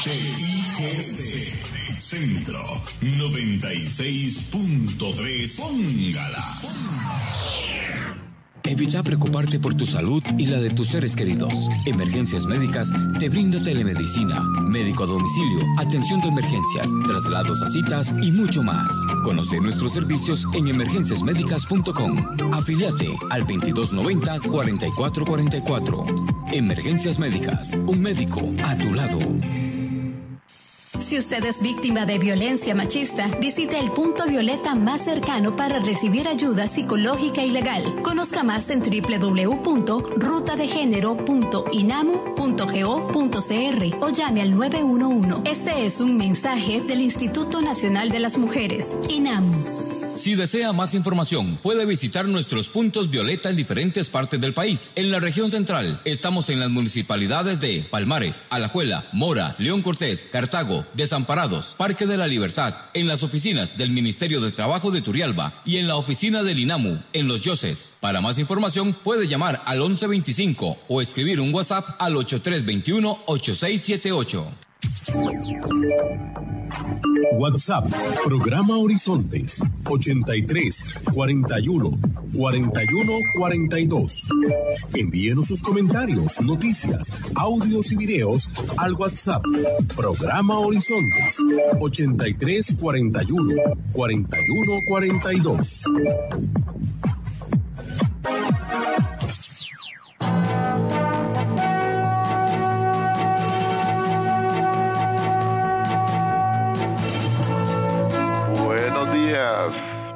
CIGC Centro 96.3. Póngala. Evita preocuparte por tu salud y la de tus seres queridos. Emergencias Médicas te brinda telemedicina, médico a domicilio, atención de emergencias, traslados a citas y mucho más. Conoce nuestros servicios en emergenciasmedicas.com. Afíliate al 2290-4444. Emergencias Médicas, un médico a tu lado. Si usted es víctima de violencia machista, visite el punto violeta más cercano para recibir ayuda psicológica y legal. Conozca más en www.rutadegénero.inamu.go.cr o llame al 911. Este es un mensaje del Instituto Nacional de las Mujeres, INAMU. Si desea más información, puede visitar nuestros puntos violeta en diferentes partes del país. En la región central, estamos en las municipalidades de Palmares, Alajuela, Mora, León Cortés, Cartago, Desamparados, Parque de la Libertad, en las oficinas del Ministerio de Trabajo de Turrialba y en la oficina del INAMU, en Los Yoses. Para más información, puede llamar al 1125 o escribir un WhatsApp al 8321-8678. WhatsApp, programa Horizontes, 83 41 41 42. Envíenos sus comentarios, noticias, audios y videos al WhatsApp, programa Horizontes, 83 41 41 42.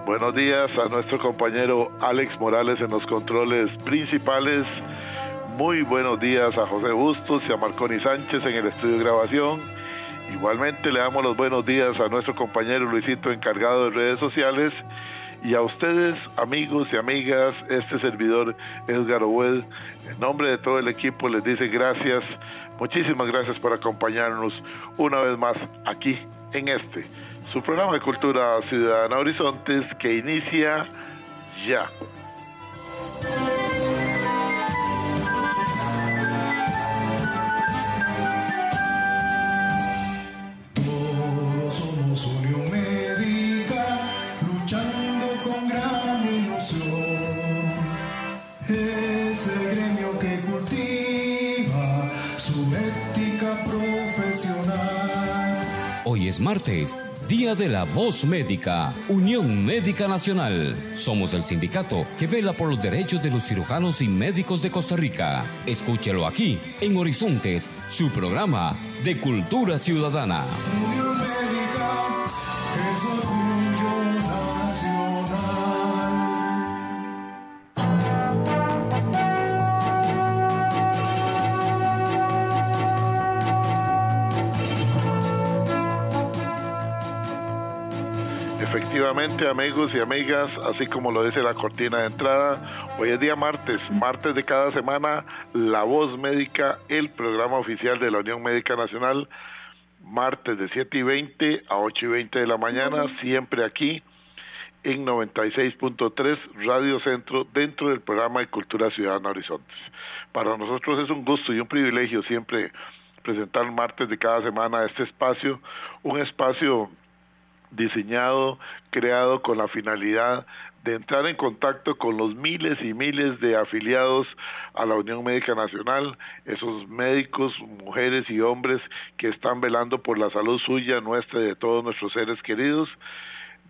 Buenos días a nuestro compañero Alex Morales en los controles principales. Muy buenos días a José Bustos y a Marconi Sánchez en el estudio de grabación. Igualmente le damos los buenos días a nuestro compañero Luisito, encargado de redes sociales. Y a ustedes, amigos y amigas, este servidor Edgar Obed, en nombre de todo el equipo les dice gracias, muchísimas gracias por acompañarnos una vez más aquí en su programa de Cultura Ciudadana Horizontes, que inicia ya. Todos somos Unión Médica, luchando con gran ilusión. Ese gremio que cultiva su ética profesional. Hoy es martes, Día de la Voz Médica, Unión Médica Nacional. Somos el sindicato que vela por los derechos de los cirujanos y médicos de Costa Rica. Escúchelo aquí, en Horizontes, su programa de Cultura Ciudadana. Unión Médica es orgullo nacional. Efectivamente, amigos y amigas, así como lo dice la cortina de entrada, hoy es día martes de cada semana, La Voz Médica, el programa oficial de la Unión Médica Nacional, martes de 7:20 a 8:20 de la mañana, siempre aquí en 96.3 Radio Centro, dentro del programa de Cultura Ciudadana Horizontes. Para nosotros es un gusto y un privilegio siempre presentar martes de cada semana este espacio, un espacio diseñado, creado con la finalidad de entrar en contacto con los miles y miles de afiliados a la Unión Médica Nacional, esos médicos, mujeres y hombres que están velando por la salud suya, nuestra y de todos nuestros seres queridos,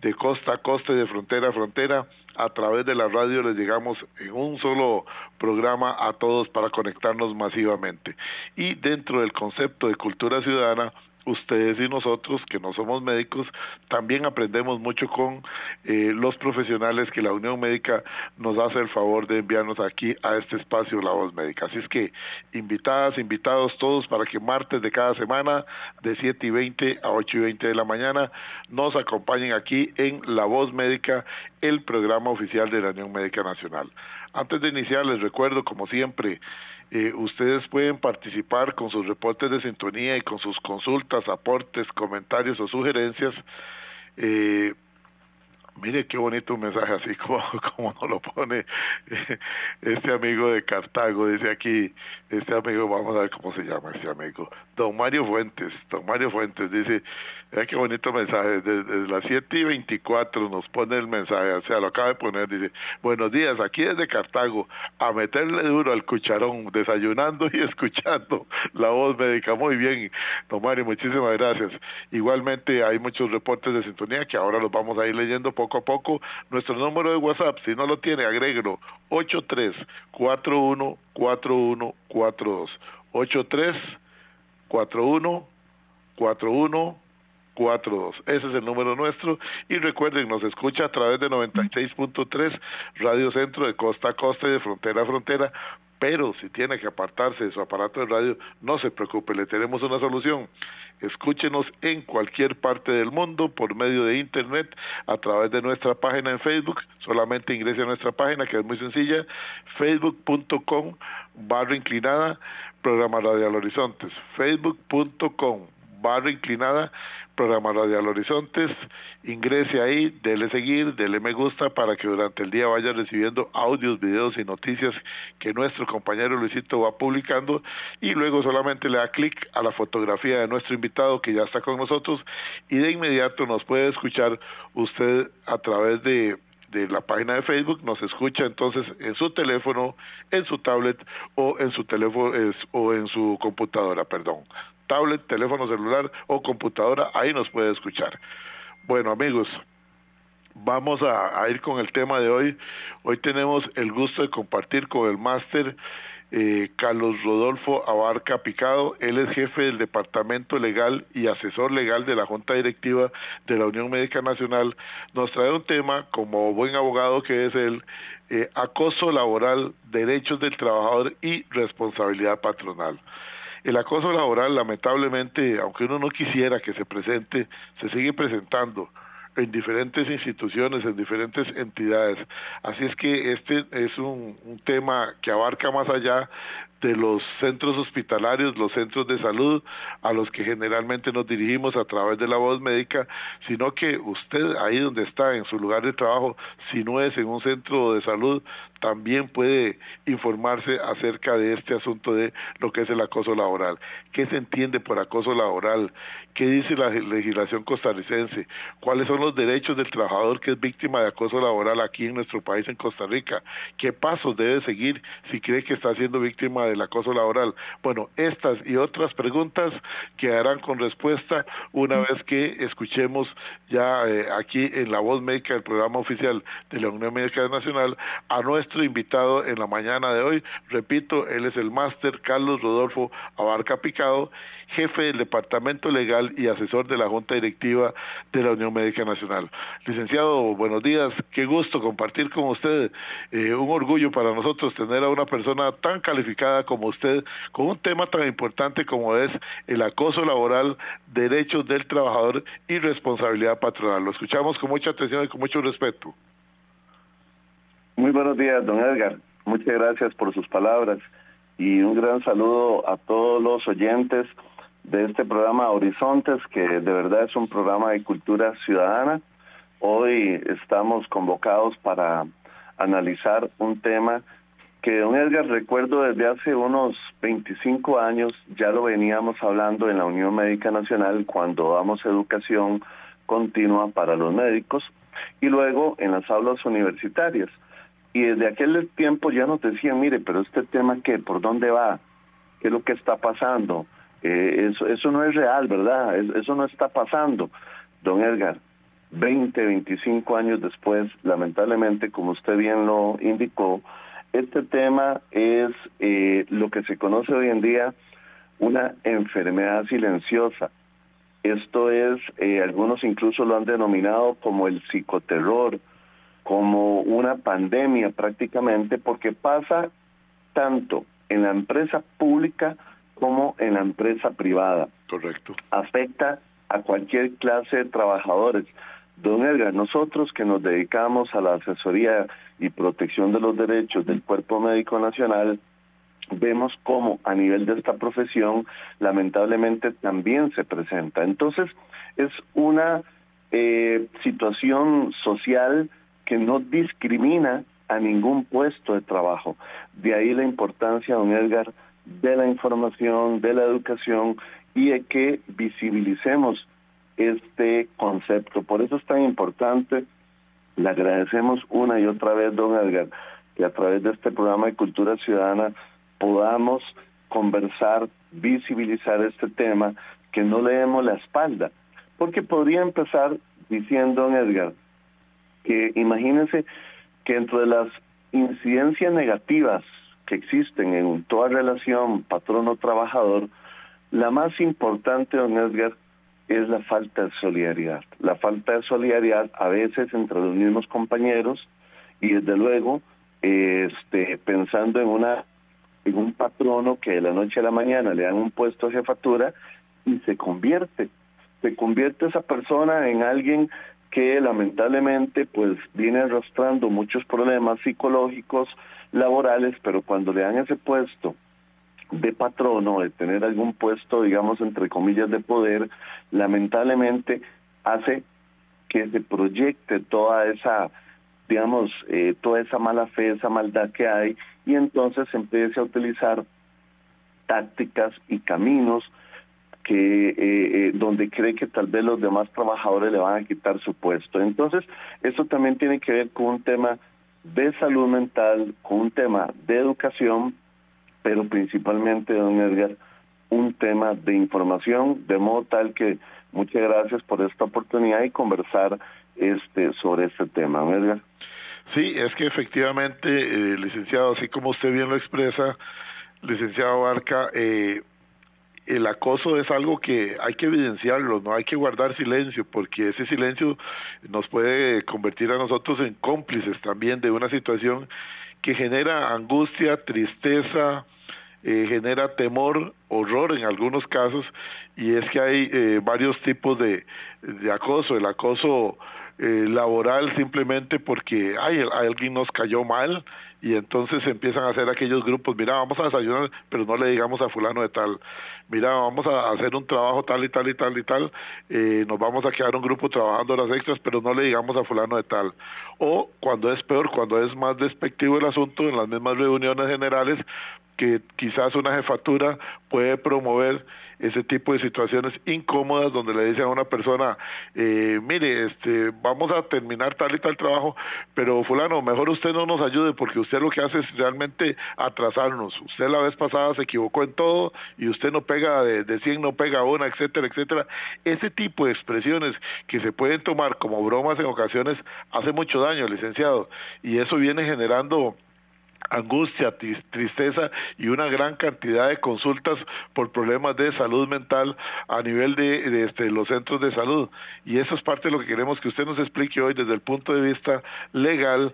de costa a costa y de frontera a frontera. A través de la radio les llegamos en un solo programa a todos para conectarnos masivamente. Y dentro del concepto de cultura ciudadana, ustedes y nosotros, que no somos médicos, también aprendemos mucho con los profesionales que la Unión Médica nos hace el favor de enviarnos aquí a este espacio La Voz Médica. Así es que invitadas, invitados todos para que martes de cada semana de 7:20 a 8:20 de la mañana nos acompañen aquí en La Voz Médica, el programa oficial de la Unión Médica Nacional. Antes de iniciar les recuerdo, como siempre, ustedes pueden participar con sus reportes de sintonía y con sus consultas, aportes, comentarios o sugerencias Mire qué bonito mensaje, así como nos lo pone este amigo de Cartago. Dice aquí, este amigo, vamos a ver cómo se llama este amigo, don Mario Fuentes dice, mira qué bonito mensaje, desde las 7:24 nos pone el mensaje, o sea, lo acaba de poner, dice, buenos días, aquí desde Cartago, a meterle duro al cucharón, desayunando y escuchando la voz médica. Muy bien, don Mario, muchísimas gracias. Igualmente hay muchos reportes de sintonía que ahora los vamos a ir leyendo poco a poco. Nuestro número de WhatsApp, si no lo tiene, agréguelo, 83414142, 83414142. Ese es el número nuestro. Y recuerden, nos escucha a través de 96.3 Radio Centro, de costa a costa y de frontera a frontera. Pero si tiene que apartarse de su aparato de radio, no se preocupe, le tenemos una solución. Escúchenos en cualquier parte del mundo por medio de internet a través de nuestra página en Facebook. Solamente ingrese a nuestra página, que es muy sencilla, facebook.com/inclinada Programa Radial Horizontes, facebook.com/inclinada Programa Radial Horizontes. Ingrese ahí, dele seguir, dele me gusta para que durante el día vaya recibiendo audios, videos y noticias que nuestro compañero Luisito va publicando, y luego solamente le da clic a la fotografía de nuestro invitado que ya está con nosotros, y de inmediato nos puede escuchar usted a través de la página de Facebook. Nos escucha entonces en su teléfono, en su tablet o en su teléfono o en su computadora, tablet, teléfono celular o computadora, ahí nos puede escuchar. Bueno, amigos, vamos a ir con el tema de hoy. Hoy tenemos el gusto de compartir con el máster Carlos Rodolfo Abarca Picado. Él es jefe del Departamento Legal y asesor legal de la Junta Directiva de la Unión Médica Nacional. Nos trae un tema, como buen abogado que es él, acoso laboral, derechos del trabajador y responsabilidad patronal. El acoso laboral, lamentablemente, aunque uno no quisiera que se presente, se sigue presentando en diferentes instituciones, en diferentes entidades. Así es que este es un tema que abarca más allá de los centros hospitalarios, los centros de salud, a los que generalmente nos dirigimos a través de la voz médica, sino que usted ahí donde está, en su lugar de trabajo, si no es en un centro de salud, también puede informarse acerca de este asunto de lo que es el acoso laboral. ¿Qué se entiende por acoso laboral? ¿Qué dice la legislación costarricense? ¿Cuáles son los derechos del trabajador que es víctima de acoso laboral aquí en nuestro país, en Costa Rica? ¿Qué pasos debe seguir si cree que está siendo víctima del acoso laboral? Bueno, estas y otras preguntas quedarán con respuesta una vez que escuchemos ya aquí en la voz médica del programa oficial de la Unión Médica Nacional a nuestro invitado en la mañana de hoy. Repito, él es el máster Carlos Rodolfo Abarca Picado, jefe del Departamento Legal y asesor de la Junta Directiva de la Unión Médica Nacional. Licenciado, buenos días, qué gusto compartir con usted, un orgullo para nosotros tener a una persona tan calificada como usted, con un tema tan importante como es el acoso laboral, derechos del trabajador y responsabilidad patronal. Lo escuchamos con mucha atención y con mucho respeto. Muy buenos días, don Edgar. Muchas gracias por sus palabras y un gran saludo a todos los oyentes de este programa Horizontes, que de verdad es un programa de cultura ciudadana. Hoy estamos convocados para analizar un tema que, don Edgar, recuerdo desde hace unos 25 años, ya lo veníamos hablando en la Unión Médica Nacional cuando damos educación continua para los médicos y luego en las aulas universitarias. Y desde aquel tiempo ya nos decían, mire, pero este tema, ¿qué? ¿Por dónde va? ¿Qué es lo que está pasando? Eso no es real, ¿verdad? Eso no está pasando. Don Edgar, 25 años después, lamentablemente, como usted bien lo indicó, este tema es lo que se conoce hoy en día una enfermedad silenciosa. Esto es, algunos incluso lo han denominado como el psicoterror, como una pandemia prácticamente, porque pasa tanto en la empresa pública como en la empresa privada. Correcto. Afecta a cualquier clase de trabajadores. Don Edgar, nosotros que nos dedicamos a la asesoría y protección de los derechos del Cuerpo Médico Nacional, vemos cómo a nivel de esta profesión lamentablemente también se presenta. Entonces es una situación social que no discrimina a ningún puesto de trabajo. De ahí la importancia, don Edgar, de la información, de la educación y de que visibilicemos este concepto. Por eso es tan importante. Le agradecemos una y otra vez, don Edgar, que a través de este programa de Cultura Ciudadana podamos conversar, visibilizar este tema, que no le demos la espalda. Porque podría empezar diciendo, don Edgar, que imagínense que entre las incidencias negativas que existen en toda relación patrono-trabajador, la más importante, don Edgar, es la falta de solidaridad. La falta de solidaridad a veces entre los mismos compañeros y desde luego pensando en un patrono que de la noche a la mañana le dan un puesto de jefatura y se convierte esa persona en alguien que lamentablemente pues viene arrastrando muchos problemas psicológicos, laborales, pero cuando le dan ese puesto de patrono, de tener algún puesto, digamos, entre comillas, de poder, lamentablemente hace que se proyecte toda esa, digamos, toda esa mala fe, esa maldad que hay, y entonces se empieza a utilizar tácticas y caminos que donde cree que tal vez los demás trabajadores le van a quitar su puesto. Entonces, eso también tiene que ver con un tema de salud mental, con un tema de educación, pero principalmente, don Edgar, un tema de información, de modo tal que muchas gracias por esta oportunidad y conversar sobre este tema, don Edgar. Sí, es que efectivamente, licenciado, así como usted bien lo expresa, licenciado Barca, el acoso es algo que hay que evidenciarlo, no hay que guardar silencio, porque ese silencio nos puede convertir a nosotros en cómplices también de una situación que genera angustia, tristeza, genera temor, horror en algunos casos, y es que hay varios tipos de acoso. El acoso laboral simplemente porque alguien nos cayó mal y entonces empiezan a hacer aquellos grupos, mira, vamos a desayunar, pero no le digamos a fulano de tal, mira, vamos a hacer un trabajo tal y tal y tal y tal, nos vamos a quedar un grupo trabajando horas extras, pero no le digamos a fulano de tal. O cuando es peor, cuando es más despectivo el asunto, en las mismas reuniones generales, que quizás una jefatura puede promover ese tipo de situaciones incómodas donde le dicen a una persona, mire, vamos a terminar tal y tal trabajo, pero fulano, mejor usted no nos ayude porque usted lo que hace es realmente atrasarnos. Usted la vez pasada se equivocó en todo y usted no pega de 100, no pega una, etcétera, etcétera. Ese tipo de expresiones que se pueden tomar como bromas en ocasiones hace mucho daño, licenciado, y eso viene generando angustia, tristeza y una gran cantidad de consultas por problemas de salud mental a nivel de los centros de salud, y eso es parte de lo que queremos que usted nos explique hoy desde el punto de vista legal,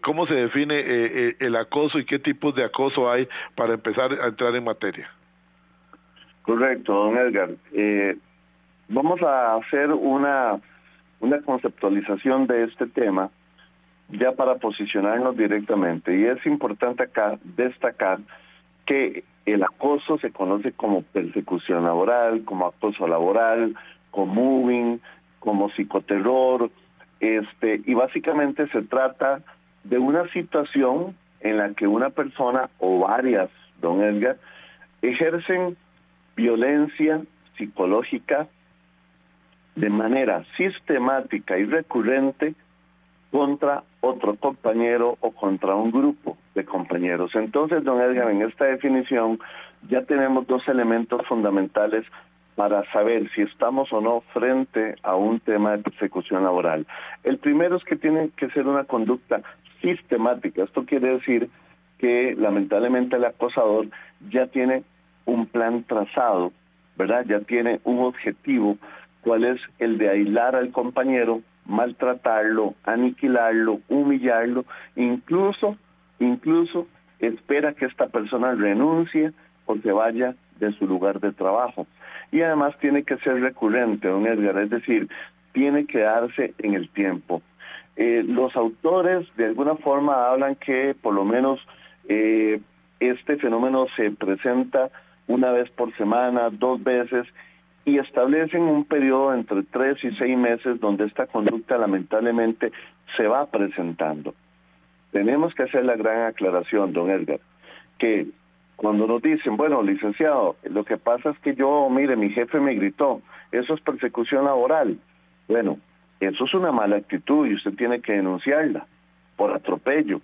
cómo se define el acoso y qué tipos de acoso hay para empezar a entrar en materia. Correcto, don Edgar. Vamos a hacer una conceptualización de este tema ya para posicionarnos directamente, y es importante acá destacar que el acoso se conoce como persecución laboral, como acoso laboral, como moving, como psicoterror, y básicamente se trata de una situación en la que una persona o varias, don Edgar, ejercen violencia psicológica de manera sistemática y recurrente contra otro compañero o contra un grupo de compañeros. Entonces, don Edgar, en esta definición ya tenemos dos elementos fundamentales para saber si estamos o no frente a un tema de persecución laboral. El primero es que tiene que ser una conducta sistemática. Esto quiere decir que lamentablemente el acosador ya tiene un plan trazado, ¿verdad? Ya tiene un objetivo, cuál es el de aislar al compañero, maltratarlo, aniquilarlo, humillarlo, incluso espera que esta persona renuncie o se vaya de su lugar de trabajo. Y además tiene que ser recurrente, don Edgar, es decir, tiene que darse en el tiempo. Los autores de alguna forma hablan que por lo menos este fenómeno se presenta una vez por semana, 2 veces, y establecen un periodo entre 3 y 6 meses donde esta conducta lamentablemente se va presentando. Tenemos que hacer la gran aclaración, don Edgar, que cuando nos dicen, bueno, licenciado, lo que pasa es que mire, mi jefe me gritó, eso es persecución laboral. Bueno, eso es una mala actitud y usted tiene que denunciarla por atropello,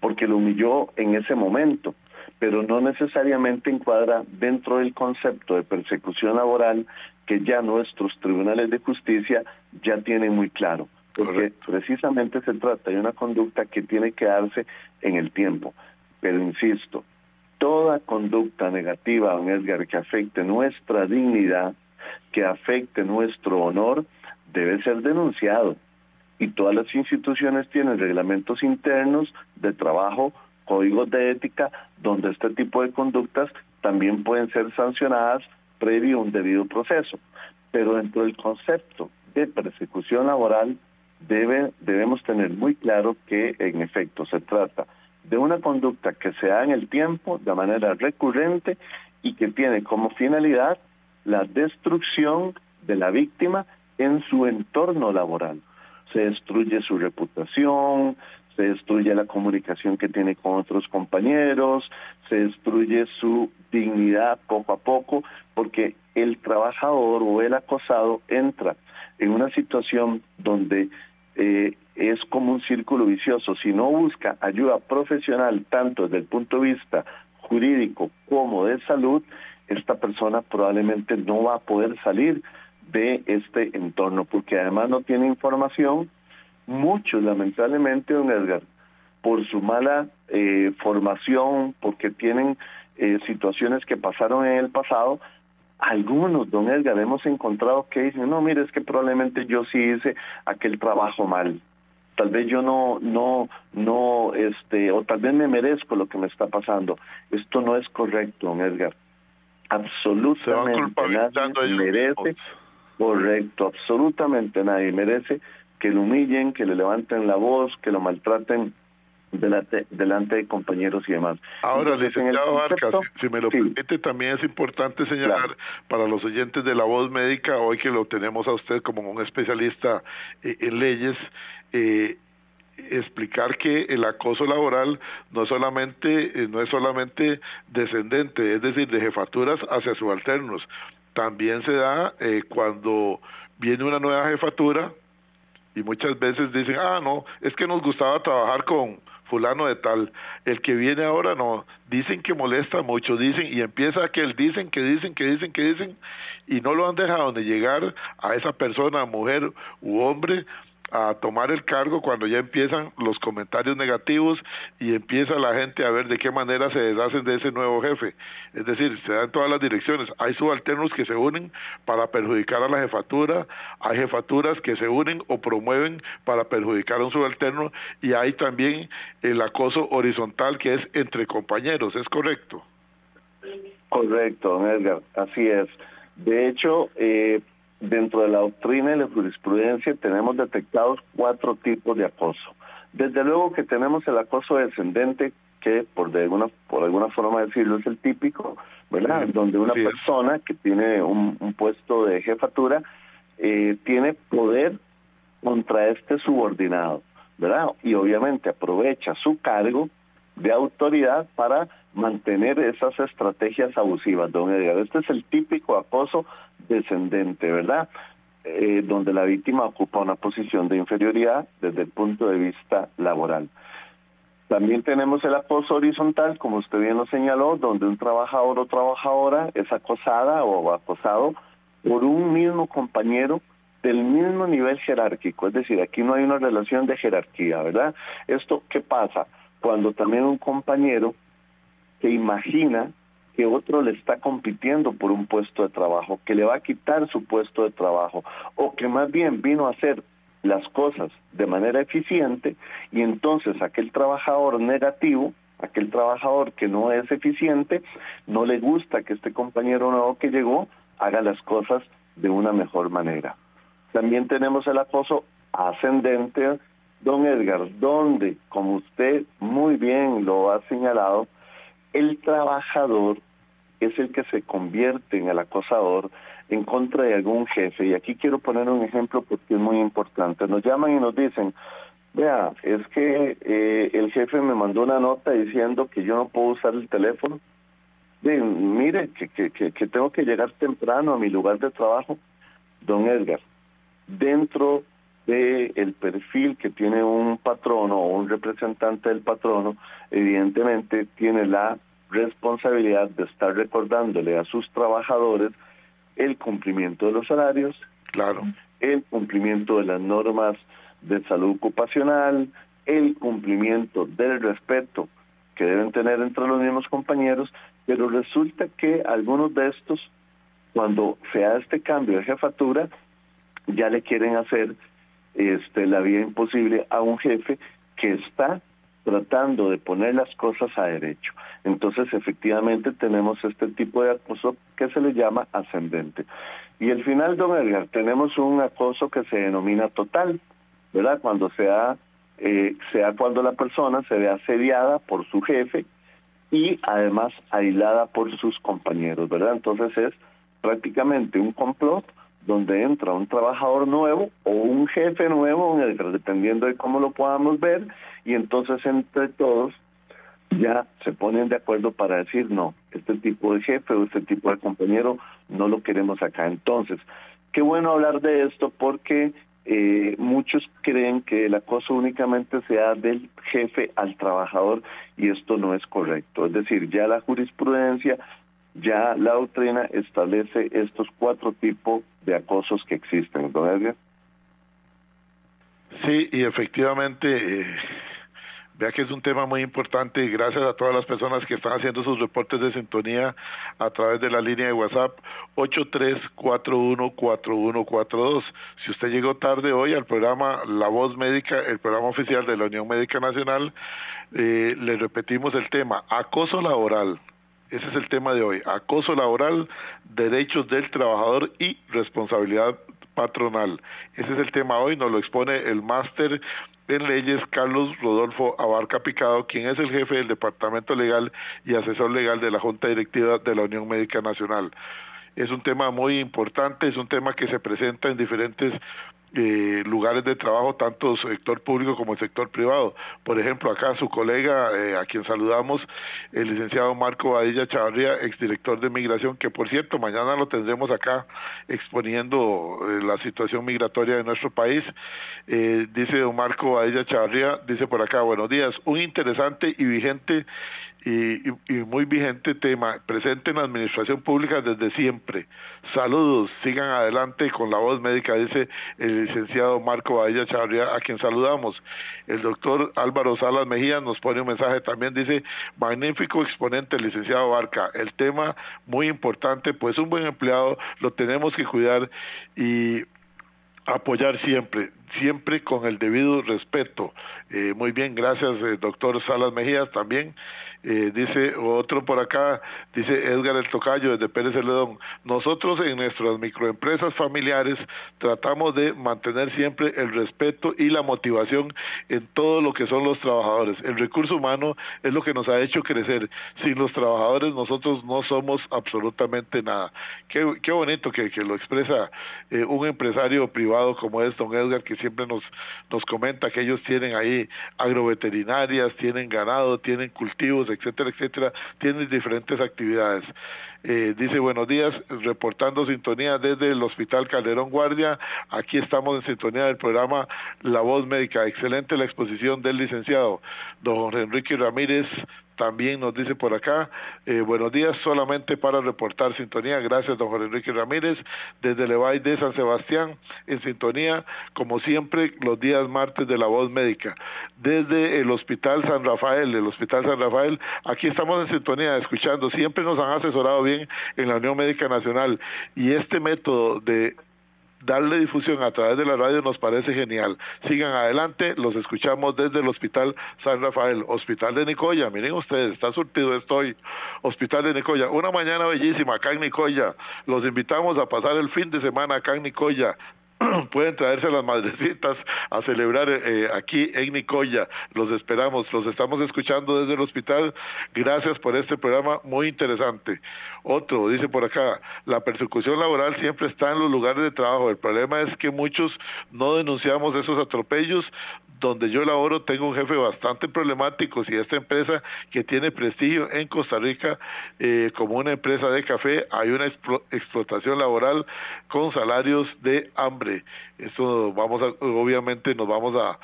porque lo humilló en ese momento, pero no necesariamente encuadra dentro del concepto de persecución laboral que ya nuestros tribunales de justicia ya tienen muy claro, porque precisamente se trata de una conducta que tiene que darse en el tiempo. Pero insisto, toda conducta negativa, don Edgar, que afecte nuestra dignidad, que afecte nuestro honor, debe ser denunciado. Y todas las instituciones tienen reglamentos internos de trabajo, códigos de ética, donde este tipo de conductas también pueden ser sancionadas previo a un debido proceso. Pero dentro del concepto de persecución laboral debemos tener muy claro que en efecto se trata de una conducta que se da en el tiempo de manera recurrente y que tiene como finalidad la destrucción de la víctima en su entorno laboral. Se destruye su reputación, se destruye la comunicación que tiene con otros compañeros, se destruye su dignidad poco a poco, porque el trabajador o el acosado entra en una situación donde es como un círculo vicioso. Si no busca ayuda profesional, tanto desde el punto de vista jurídico como de salud, esta persona probablemente no va a poder salir de este entorno, porque además no tiene información. Muchos, lamentablemente, don Edgar, por su mala formación, porque tienen situaciones que pasaron en el pasado, algunos, don Edgar, hemos encontrado que dicen, no, mire, es que probablemente yo sí hice aquel trabajo mal. Tal vez yo o tal vez me merezco lo que me está pasando. Esto no es correcto, don Edgar. Absolutamente nadie merece, correcto, absolutamente nadie merece que lo humillen, que le levanten la voz, que lo maltraten delante de compañeros y demás. Ahora, entonces, licenciado Vargas, si me lo permite, también es importante señalar para los oyentes de La Voz Médica, hoy que lo tenemos a usted como un especialista en leyes, explicar que el acoso laboral no es solamente descendente, es decir, de jefaturas hacia subalternos. También se da cuando viene una nueva jefatura y muchas veces dicen, no, es que nos gustaba trabajar con fulano de tal, el que viene ahora no, dicen que molesta mucho, y empieza aquel, dicen, y no lo han dejado de llegar a esa persona, mujer u hombre, a tomar el cargo cuando ya empiezan los comentarios negativos y empieza la gente a ver de qué manera se deshacen de ese nuevo jefe. Es decir, se da en todas las direcciones. Hay subalternos que se unen para perjudicar a la jefatura, hay jefaturas que se unen o promueven para perjudicar a un subalterno, y hay también el acoso horizontal que es entre compañeros, ¿es correcto? Correcto, don Edgar, así es. De hecho, dentro de la doctrina y la jurisprudencia tenemos detectados 4 tipos de acoso. Desde luego que tenemos el acoso descendente, que por alguna forma decirlo es el típico, ¿verdad? Donde una persona que tiene un puesto de jefatura tiene poder contra este subordinado, ¿verdad? Y obviamente aprovecha su cargo de autoridad para mantener esas estrategias abusivas, don Edgar. Este es el típico acoso descendente, ¿verdad? Donde la víctima ocupa una posición de inferioridad desde el punto de vista laboral. También tenemos el acoso horizontal, como usted bien lo señaló, donde un trabajador o trabajadora es acosada o acosado por un mismo compañero del mismo nivel jerárquico, es decir, aquí no hay una relación de jerarquía, ¿verdad? ¿Esto qué pasa? Cuando también un compañero se imagina que otro le está compitiendo por un puesto de trabajo, que le va a quitar su puesto de trabajo, o que más bien vino a hacer las cosas de manera eficiente, y entonces aquel trabajador negativo, aquel trabajador que no es eficiente, no le gusta que este compañero nuevo que llegó haga las cosas de una mejor manera. También tenemos el acoso ascendente, don Edgar, donde, como usted muy bien lo ha señalado, el trabajador es el que se convierte en el acosador en contra de algún jefe. Y aquí quiero poner un ejemplo porque es muy importante. Nos llaman y nos dicen, vea, es que el jefe me mandó una nota diciendo que yo no puedo usar el teléfono. Mire, que tengo que llegar temprano a mi lugar de trabajo. Don Edgar, dentro del perfil que tiene un patrono o un representante del patrono, evidentemente tiene la responsabilidad de estar recordándole a sus trabajadores el cumplimiento de los horarios, claro, el cumplimiento de las normas de salud ocupacional, el cumplimiento del respeto que deben tener entre los mismos compañeros, pero resulta que algunos de estos, cuando se da este cambio de jefatura, ya le quieren hacer la vida imposible a un jefe que está tratando de poner las cosas a derecho. Entonces, efectivamente, tenemos este tipo de acoso que se le llama ascendente. Y al final, don Edgar, tenemos un acoso que se denomina total, ¿verdad? Cuando sea cuando la persona se ve asediada por su jefe y además aislada por sus compañeros, ¿verdad? Entonces es prácticamente un complot donde entra un trabajador nuevo o un jefe nuevo, dependiendo de cómo lo podamos ver, y entonces entre todos ya se ponen de acuerdo para decir, no, este tipo de jefe o este tipo de compañero no lo queremos acá. Entonces, qué bueno hablar de esto porque muchos creen que el acoso únicamente se da del jefe al trabajador y esto no es correcto. Es decir, ya la jurisprudencia, ya la doctrina establece estos 4 tipos de acosos que existen, ¿no, Edgar? Sí, y efectivamente, vea que es un tema muy importante y gracias a todas las personas que están haciendo sus reportes de sintonía a través de la línea de WhatsApp 83414142. Si usted llegó tarde hoy al programa La Voz Médica, el programa oficial de la Unión Médica Nacional, le repetimos el tema, acoso laboral. Ese es el tema de hoy, acoso laboral, derechos del trabajador y responsabilidad patronal. Ese es el tema hoy, nos lo expone el máster en leyes Carlos Rodolfo Abarca Picado, quien es el jefe del Departamento Legal y asesor legal de la Junta Directiva de la Unión Médica Nacional. Es un tema muy importante, es un tema que se presenta en diferentes lugares de trabajo, tanto sector público como el sector privado. Por ejemplo, acá su colega, a quien saludamos, el licenciado Marco Badilla Chavarría, exdirector de Migración, que por cierto, mañana lo tendremos acá exponiendo la situación migratoria de nuestro país. Dice don Marco Badilla Chavarría, dice por acá, buenos días, un interesante y vigente y muy vigente tema, presente en la administración pública desde siempre. Saludos, sigan adelante con La Voz Médica, dice el licenciado Marco Badilla Chavarría, a quien saludamos. El doctor Álvaro Salas Mejía nos pone un mensaje también, dice, magnífico exponente el licenciado Barca, el tema muy importante, pues un buen empleado lo tenemos que cuidar y apoyar siempre con el debido respeto. Muy bien, gracias doctor Salas Mejías también. Dice otro por acá, dice Edgar El Tocayo desde Pérez Celedón, nosotros en nuestras microempresas familiares tratamos de mantener siempre el respeto y la motivación en todo lo que son los trabajadores. El recurso humano es lo que nos ha hecho crecer. Sin los trabajadores nosotros no somos absolutamente nada. Qué bonito que lo expresa un empresario privado como es don Edgar, que siempre nos comenta que ellos tienen ahí agroveterinarias, tienen ganado, tienen cultivos, etcétera, etcétera, tienen diferentes actividades. Dice, buenos días, reportando sintonía desde el Hospital Calderón Guardia, aquí estamos en sintonía del programa La Voz Médica, excelente la exposición del licenciado. Don Enrique Ramírez también nos dice por acá, buenos días, solamente para reportar sintonía, gracias don Jorge Enrique Ramírez, desde Levay de San Sebastián, en sintonía, como siempre, los días martes de La Voz Médica, desde el Hospital San Rafael, aquí estamos en sintonía, escuchando, siempre nos han asesorado bien en la Unión Médica Nacional, y este método de darle difusión a través de la radio nos parece genial. Sigan adelante, los escuchamos desde el Hospital San Rafael, Hospital de Nicoya, miren ustedes, está surtido estoy, Hospital de Nicoya, una mañana bellísima acá en Nicoya, los invitamos a pasar el fin de semana acá en Nicoya, pueden traerse a las madrecitas a celebrar aquí en Nicoya. Los esperamos, los estamos escuchando desde el hospital. Gracias por este programa muy interesante. Otro, dice por acá, la persecución laboral siempre está en los lugares de trabajo. El problema es que muchos no denunciamos esos atropellos. Donde yo laboro tengo un jefe bastante problemático. Si esta empresa que tiene prestigio en Costa Rica como una empresa de café, hay una explotación laboral con salarios de hambre. Esto obviamente nos vamos a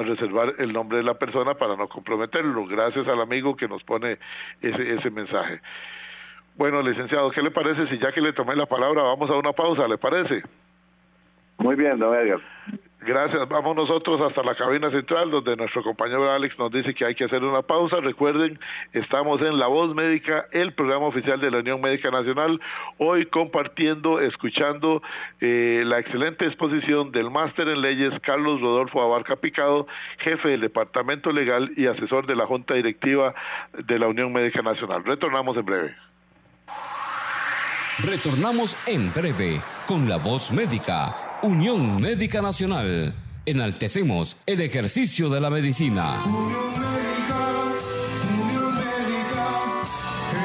reservar el nombre de la persona para no comprometerlo. Gracias al amigo que nos pone ese mensaje. Bueno, licenciado, ¿qué le parece si ya que le tomé la palabra vamos a una pausa? ¿Le parece? Muy bien, don Edgar. Gracias, vamos nosotros hasta la cabina central donde nuestro compañero Alex nos dice que hay que hacer una pausa. Recuerden, estamos en La Voz Médica, el programa oficial de la Unión Médica Nacional, hoy compartiendo, escuchando la excelente exposición del máster en leyes Carlos Rodolfo Abarca Picado, jefe del Departamento Legal y asesor de la Junta Directiva de la Unión Médica Nacional. Retornamos en breve. Retornamos en breve con La Voz Médica, Unión Médica Nacional. Enaltecemos el ejercicio de la medicina. Unión Médica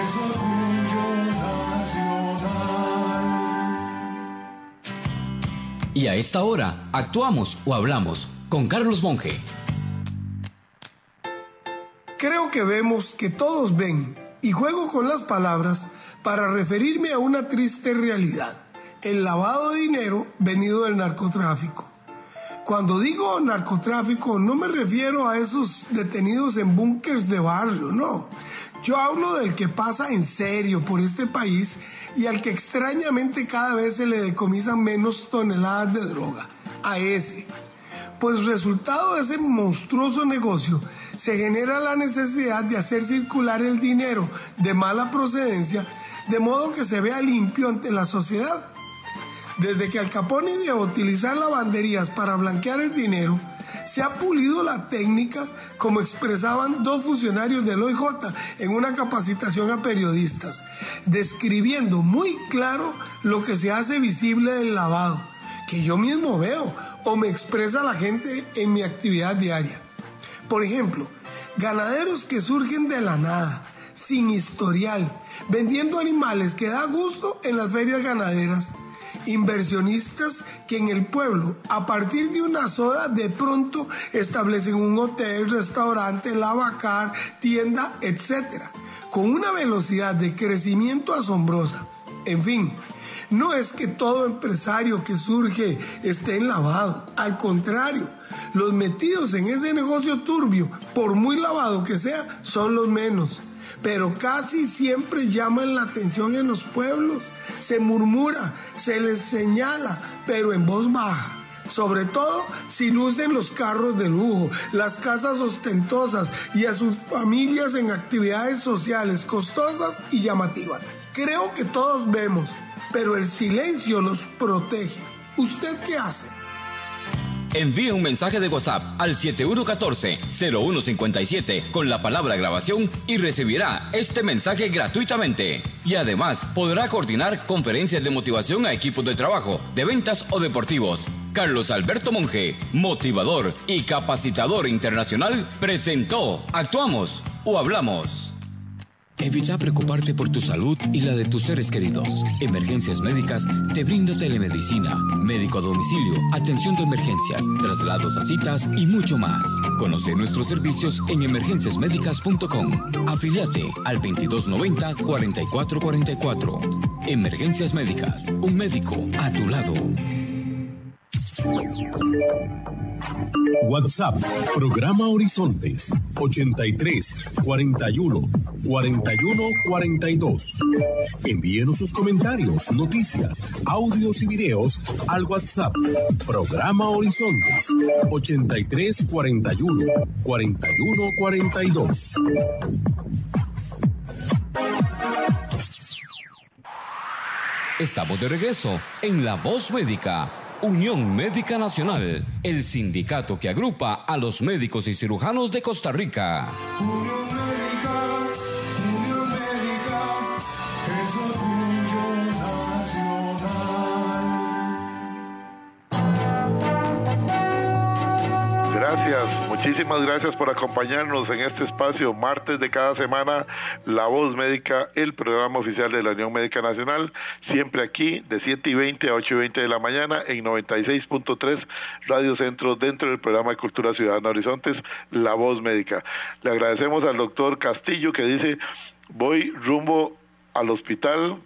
es orgullo nacional. Y a esta hora, actuamos o hablamos con Carlos Monge. Creo que vemos que todos ven, y juego con las palabras para referirme a una triste realidad: el lavado de dinero venido del narcotráfico. Cuando digo narcotráfico no me refiero a esos detenidos en búnkers de barrio, no. Yo hablo del que pasa en serio por este país y al que extrañamente cada vez se le decomisan menos toneladas de droga, a ese. Pues resultado de ese monstruoso negocio se genera la necesidad de hacer circular el dinero de mala procedencia de modo que se vea limpio ante la sociedad. Desde que Al Capone ideó utilizar lavanderías para blanquear el dinero, se ha pulido la técnica, como expresaban dos funcionarios del OIJ en una capacitación a periodistas, describiendo muy claro lo que se hace visible del lavado, que yo mismo veo o me expresa la gente en mi actividad diaria. Por ejemplo, ganaderos que surgen de la nada, sin historial, vendiendo animales que da gusto en las ferias ganaderas. Inversionistas que en el pueblo, a partir de una soda, de pronto establecen un hotel, restaurante, lavacar, tienda, etc., con una velocidad de crecimiento asombrosa. En fin, no es que todo empresario que surge esté en lavado. Al contrario, los metidos en ese negocio turbio, por muy lavado que sea, son los menos. Pero casi siempre llaman la atención en los pueblos. Se murmura, se les señala, pero en voz baja. Sobre todo si lucen los carros de lujo, las casas ostentosas y a sus familias en actividades sociales costosas y llamativas. Creo que todos vemos, pero el silencio los protege. ¿Usted qué hace? Envíe un mensaje de WhatsApp al 7114-0157 con la palabra grabación y recibirá este mensaje gratuitamente. Y además podrá coordinar conferencias de motivación a equipos de trabajo, de ventas o deportivos. Carlos Alberto Monge, motivador y capacitador internacional, presentó Actuamos o Hablamos. Evita preocuparte por tu salud y la de tus seres queridos. Emergencias Médicas te brinda telemedicina, médico a domicilio, atención de emergencias, traslados a citas y mucho más. Conoce nuestros servicios en emergenciasmedicas.com. Afíliate al 2290-4444. Emergencias Médicas, un médico a tu lado. WhatsApp, programa Horizontes, 83 41 41 42. Envíenos sus comentarios, noticias, audios y videos al WhatsApp, programa Horizontes, 83 41 41 42. Estamos de regreso en La Voz Médica, Unión Médica Nacional, el sindicato que agrupa a los médicos y cirujanos de Costa Rica. Unión Médica es orgullo nacional. Gracias, muchísimas gracias por acompañarnos en este espacio, martes de cada semana, La Voz Médica, el programa oficial de la Unión Médica Nacional, siempre aquí de 7:20 a 8:20 de la mañana en 96.3 Radio Centro, dentro del programa de Cultura Ciudadana Horizontes, La Voz Médica. Le agradecemos al doctor Castillo que dice, voy rumbo al hospital,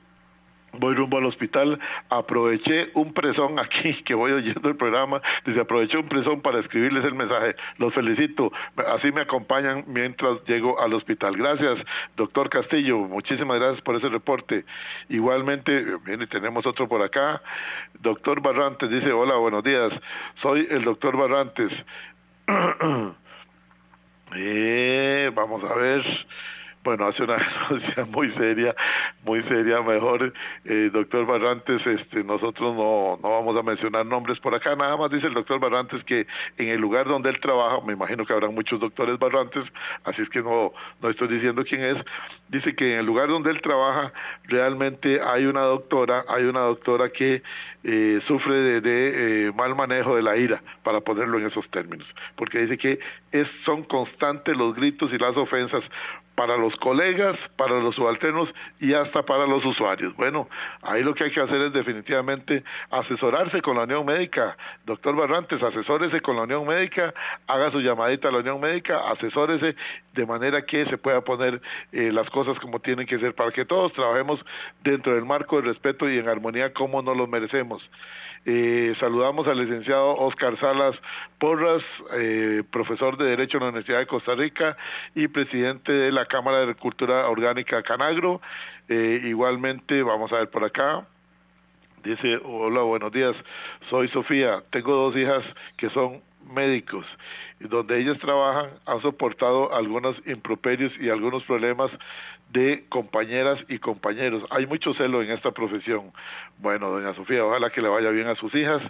aproveché un presón aquí, que voy oyendo el programa, dice, aproveché un presón para escribirles el mensaje, los felicito, así me acompañan mientras llego al hospital. Gracias, doctor Castillo, muchísimas gracias por ese reporte. Igualmente, bien, tenemos otro por acá, doctor Barrantes, dice, hola, buenos días, soy el doctor Barrantes. Vamos a ver... Bueno, hace una denuncia muy seria, mejor, doctor Barrantes, nosotros no vamos a mencionar nombres por acá, nada más dice el doctor Barrantes que en el lugar donde él trabaja, me imagino que habrán muchos doctores Barrantes, así es que no estoy diciendo quién es, dice que en el lugar donde él trabaja realmente hay una doctora que sufre de mal manejo de la ira, para ponerlo en esos términos, porque dice que son constantes los gritos y las ofensas para los colegas, para los subalternos y hasta para los usuarios. Bueno, ahí lo que hay que hacer es definitivamente asesorarse con la Unión Médica. Doctor Barrantes, asesórese con la Unión Médica, haga su llamadita a la Unión Médica, asesórese de manera que se pueda poner las cosas como tienen que ser, para que todos trabajemos dentro del marco del respeto y en armonía como nos lo merecemos. Saludamos al licenciado Oscar Salas Porras, profesor de Derecho en la Universidad de Costa Rica y presidente de la Cámara de Agricultura Orgánica Canagro. Igualmente, vamos a ver por acá, dice, hola, buenos días, soy Sofía, tengo 2 hijas que son médicos, donde ellas trabajan, han soportado algunos improperios y algunos problemas de compañeras y compañeros. Hay mucho celo en esta profesión. Bueno, doña Sofía, ojalá que le vaya bien a sus hijas,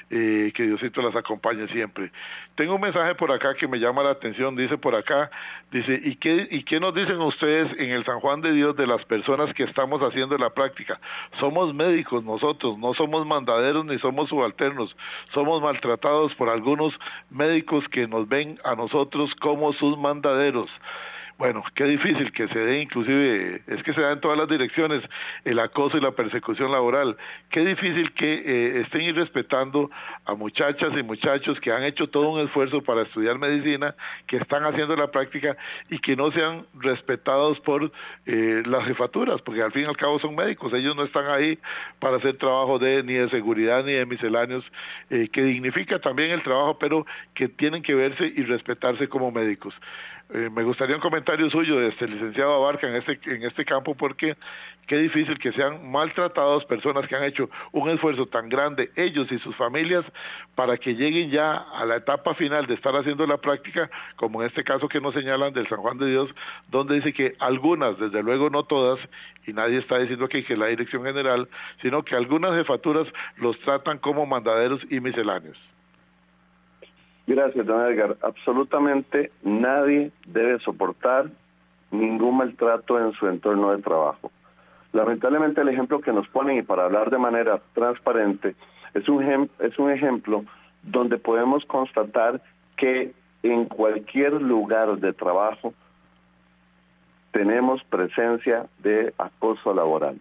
que Diosito las acompañe siempre. Tengo un mensaje por acá que me llama la atención, dice por acá, dice, ¿y qué nos dicen ustedes en el San Juan de Dios de las personas que estamos haciendo la práctica? Somos médicos nosotros, no somos mandaderos ni somos subalternos, somos maltratados por algunos médicos que nos ven a nosotros como sus mandaderos. Bueno, qué difícil que se dé, inclusive, es que se da en todas las direcciones, el acoso y la persecución laboral. Qué difícil que estén irrespetando a muchachas y muchachos que han hecho todo un esfuerzo para estudiar medicina, que están haciendo la práctica y que no sean respetados por las jefaturas, porque al fin y al cabo son médicos, ellos no están ahí para hacer trabajo ni de seguridad ni de misceláneos, que dignifica también el trabajo, pero que tienen que verse y respetarse como médicos. Me gustaría un comentario suyo de licenciado Abarca en este campo, porque qué difícil que sean maltratados personas que han hecho un esfuerzo tan grande, ellos y sus familias, para que lleguen ya a la etapa final de estar haciendo la práctica, como en este caso que nos señalan del San Juan de Dios, donde dice que algunas, desde luego no todas, y nadie está diciendo aquí que la dirección general, sino que algunas jefaturas los tratan como mandaderos y misceláneos. Gracias, don Edgar. Absolutamente nadie debe soportar ningún maltrato en su entorno de trabajo. Lamentablemente el ejemplo que nos ponen, y para hablar de manera transparente, es un ejemplo donde podemos constatar que en cualquier lugar de trabajo tenemos presencia de acoso laboral.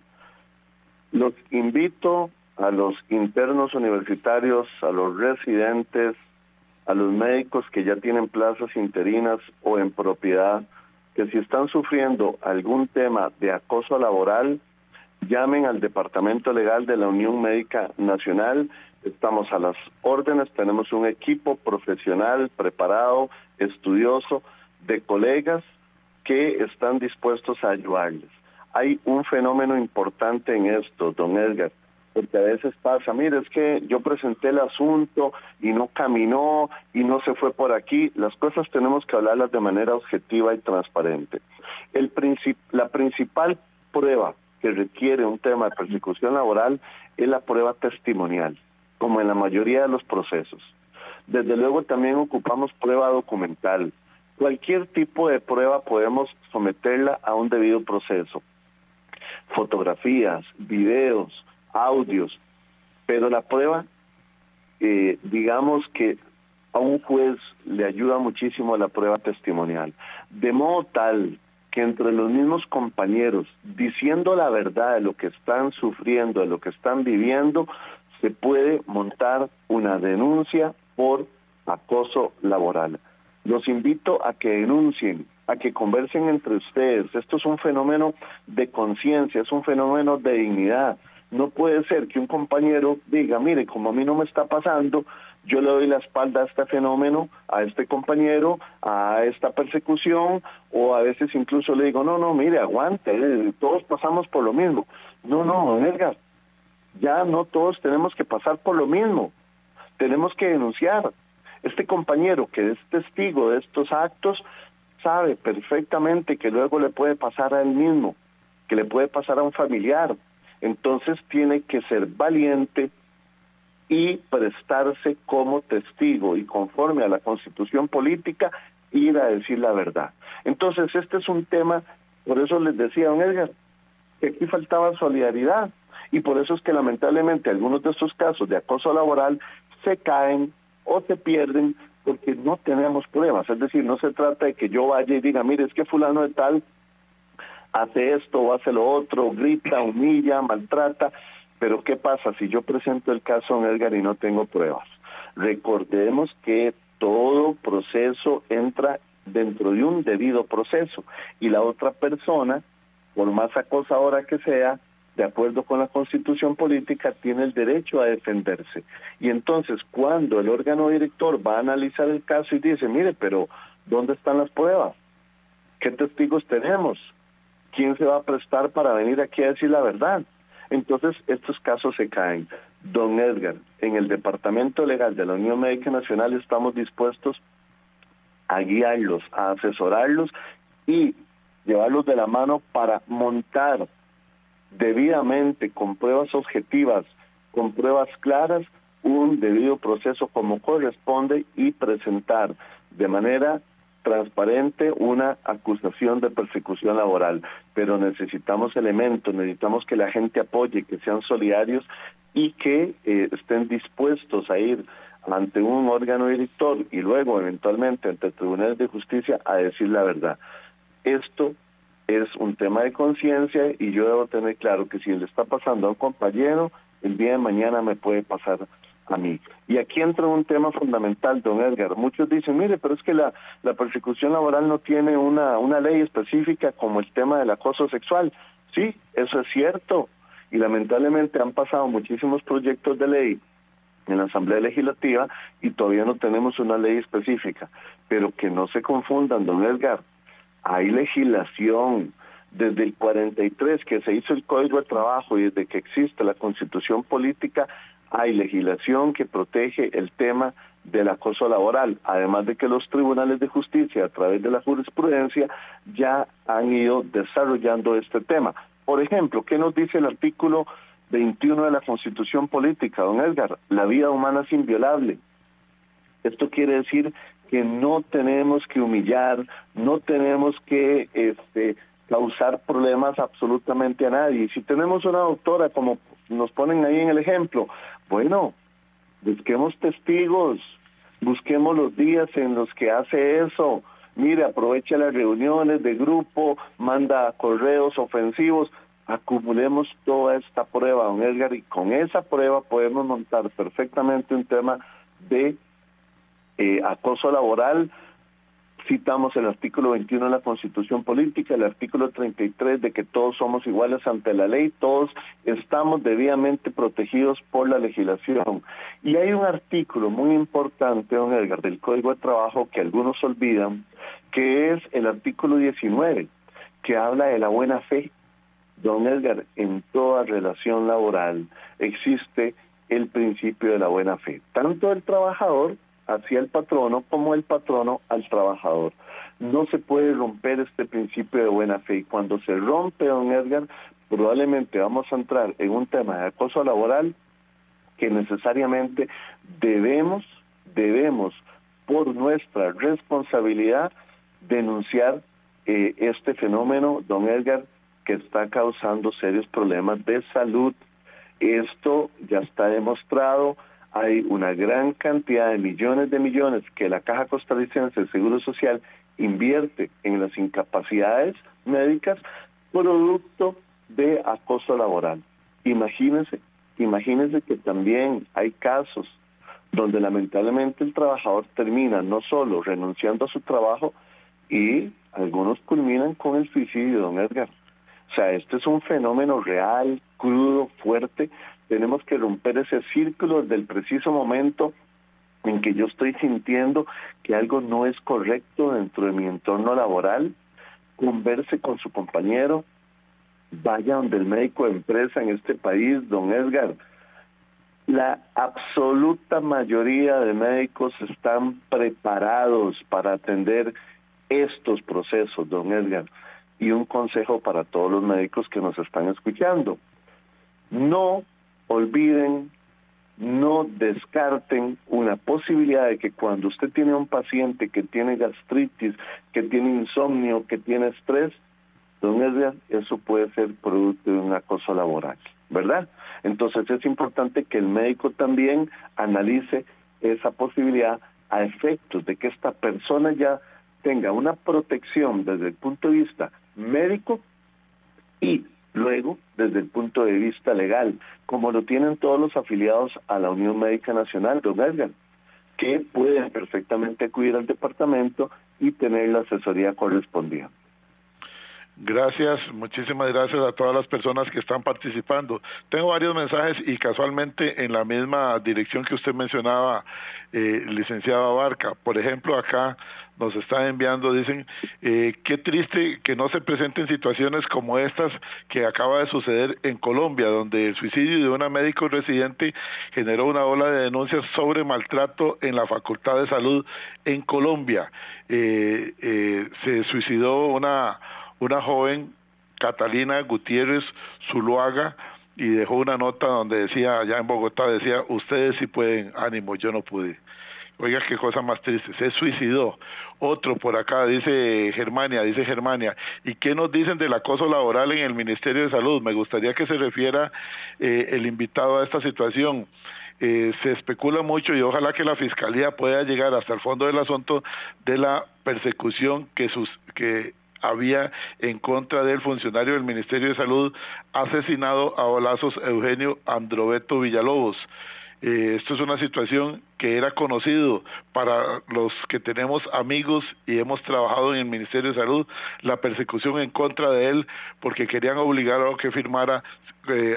Los invito a los internos universitarios, a los residentes, a los médicos que ya tienen plazas interinas o en propiedad, que si están sufriendo algún tema de acoso laboral, llamen al Departamento Legal de la Unión Médica Nacional. Estamos a las órdenes, tenemos un equipo profesional, preparado, estudioso, de colegas que están dispuestos a ayudarles. Hay un fenómeno importante en esto, don Edgar, porque a veces pasa, mire, es que yo presenté el asunto y no caminó y no se fue por aquí. Las cosas tenemos que hablarlas de manera objetiva y transparente. La principal prueba que requiere un tema de persecución laboral es la prueba testimonial, como en la mayoría de los procesos. Desde luego también ocupamos prueba documental. Cualquier tipo de prueba podemos someterla a un debido proceso. Fotografías, videos, audios, pero la prueba, digamos que a un juez le ayuda muchísimo la prueba testimonial, de modo tal que entre los mismos compañeros, diciendo la verdad de lo que están sufriendo, de lo que están viviendo, se puede montar una denuncia por acoso laboral. Los invito a que denuncien, a que conversen entre ustedes. Esto es un fenómeno de conciencia, es un fenómeno de dignidad. No puede ser que un compañero diga, mire, como a mí no me está pasando, yo le doy la espalda a este fenómeno, a este compañero, a esta persecución, o a veces incluso le digo, no, mire, aguante, todos pasamos por lo mismo. No, don Edgar, ya no todos tenemos que pasar por lo mismo, tenemos que denunciar. Este compañero que es testigo de estos actos sabe perfectamente que luego le puede pasar a él mismo, que le puede pasar a un familiar. Entonces tiene que ser valiente y prestarse como testigo y conforme a la Constitución política ir a decir la verdad. Entonces este es un tema, por eso les decía, don Edgar, que aquí faltaba solidaridad y por eso es que lamentablemente algunos de estos casos de acoso laboral se caen o se pierden porque no tenemos pruebas. Es decir, no se trata de que yo vaya y diga, mire, es que fulano de tal hace esto o hace lo otro, grita, humilla, maltrata, pero ¿qué pasa si yo presento el caso, don Edgar, y no tengo pruebas? Recordemos que todo proceso entra dentro de un debido proceso y la otra persona, por más acosadora que sea, de acuerdo con la Constitución política, tiene el derecho a defenderse. Y entonces, cuando el órgano director va a analizar el caso y dice, mire, pero ¿dónde están las pruebas? ¿Qué testigos tenemos? ¿Quién se va a prestar para venir aquí a decir la verdad? Entonces, estos casos se caen. Don Edgar, en el Departamento Legal de la Unión Médica Nacional estamos dispuestos a guiarlos, a asesorarlos y llevarlos de la mano para montar debidamente, con pruebas objetivas, con pruebas claras, un debido proceso como corresponde y presentar de manera transparente una acusación de persecución laboral. Pero necesitamos elementos, necesitamos que la gente apoye, que sean solidarios y que estén dispuestos a ir ante un órgano director y luego eventualmente ante tribunales de justicia a decir la verdad. Esto es un tema de conciencia y yo debo tener claro que si le está pasando a un compañero, el día de mañana me puede pasar a mí. Y aquí entra un tema fundamental, don Edgar. Muchos dicen, mire, pero es que la persecución laboral no tiene una ley específica como el tema del acoso sexual. Sí, eso es cierto. Y lamentablemente han pasado muchísimos proyectos de ley en la Asamblea Legislativa y todavía no tenemos una ley específica. Pero que no se confundan, don Edgar. Hay legislación desde el 43 que se hizo el Código de Trabajo y desde que existe la Constitución política hay legislación que protege el tema del acoso laboral, además de que los tribunales de justicia a través de la jurisprudencia ya han ido desarrollando este tema. Por ejemplo, ¿qué nos dice el artículo 21 de la Constitución política, don Edgar? La vida humana es inviolable. Esto quiere decir que no tenemos que humillar, no tenemos que causar problemas absolutamente a nadie. Y si tenemos una doctora, como nos ponen ahí en el ejemplo, bueno, busquemos testigos, busquemos los días en los que hace eso. Mire, aprovecha las reuniones de grupo, manda correos ofensivos, acumulemos toda esta prueba, don Edgar, y con esa prueba podemos montar perfectamente un tema de acoso laboral. Citamos el artículo 21 de la Constitución política, el artículo 33 de que todos somos iguales ante la ley, todos estamos debidamente protegidos por la legislación. Y hay un artículo muy importante, don Edgar, del Código de Trabajo que algunos olvidan, que es el artículo 19, que habla de la buena fe. Don Edgar, en toda relación laboral existe el principio de la buena fe, tanto del trabajador hacia el patrono como el patrono al trabajador. No se puede romper este principio de buena fe y cuando se rompe, don Edgar, probablemente vamos a entrar en un tema de acoso laboral que necesariamente debemos por nuestra responsabilidad denunciar este fenómeno, don Edgar, que está causando serios problemas de salud. Esto ya está demostrado. hay una gran cantidad de millones que la Caja Costarricense del Seguro Social invierte en las incapacidades médicas producto de acoso laboral. Imagínense que también hay casos donde lamentablemente el trabajador termina no solo renunciando a su trabajo, y algunos culminan con el suicidio, don Edgar. O sea, este es un fenómeno real, crudo, fuerte. Tenemos que romper ese círculo desde el preciso momento en que yo estoy sintiendo que algo no es correcto dentro de mi entorno laboral. Converse con su compañero, vaya donde el médico de empresa en este país, don Edgar. La absoluta mayoría de médicos están preparados para atender estos procesos, don Edgar. Y un consejo para todos los médicos que nos están escuchando: no olviden, no descarten una posibilidad de que cuando usted tiene un paciente que tiene gastritis, que tiene insomnio, que tiene estrés, don Edgar, eso puede ser producto de un acoso laboral, ¿verdad? Entonces es importante que el médico también analice esa posibilidad a efectos de que esta persona ya tenga una protección desde el punto de vista médico y luego desde el punto de vista legal, como lo tienen todos los afiliados a la Unión Médica Nacional, don Edgar, que pueden perfectamente acudir al departamento y tener la asesoría correspondiente. Gracias, muchísimas gracias a todas las personas que están participando. Tengo varios mensajes y casualmente en la misma dirección que usted mencionaba, licenciado Abarca. Por ejemplo, acá nos están enviando, dicen, qué triste que no se presenten situaciones como estas que acaba de suceder en Colombia, donde el suicidio de una médico residente generó una ola de denuncias sobre maltrato en la Facultad de Salud en Colombia. Se suicidó una joven, Catalina Gutiérrez Zuluaga, y dejó una nota donde decía, allá en Bogotá, decía, ustedes sí pueden, ánimo, yo no pude. Oiga, qué cosa más triste, se suicidó. Otro por acá, dice Germania, ¿y qué nos dicen del acoso laboral en el Ministerio de Salud? Me gustaría que se refiera el invitado a esta situación. Se especula mucho y ojalá que la Fiscalía pueda llegar hasta el fondo del asunto de la persecución que había en contra del funcionario del Ministerio de Salud asesinado a balazos, Eugenio Androveto Villalobos. Esto es una situación que era conocido para los que tenemos amigos y hemos trabajado en el Ministerio de Salud, la persecución en contra de él porque querían obligarlo a que firmara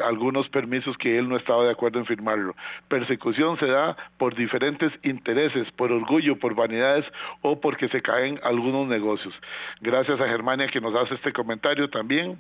algunos permisos que él no estaba de acuerdo en firmarlo. Persecución se da por diferentes intereses, por orgullo, por vanidades o porque se caen algunos negocios. Gracias a Germania que nos hace este comentario también.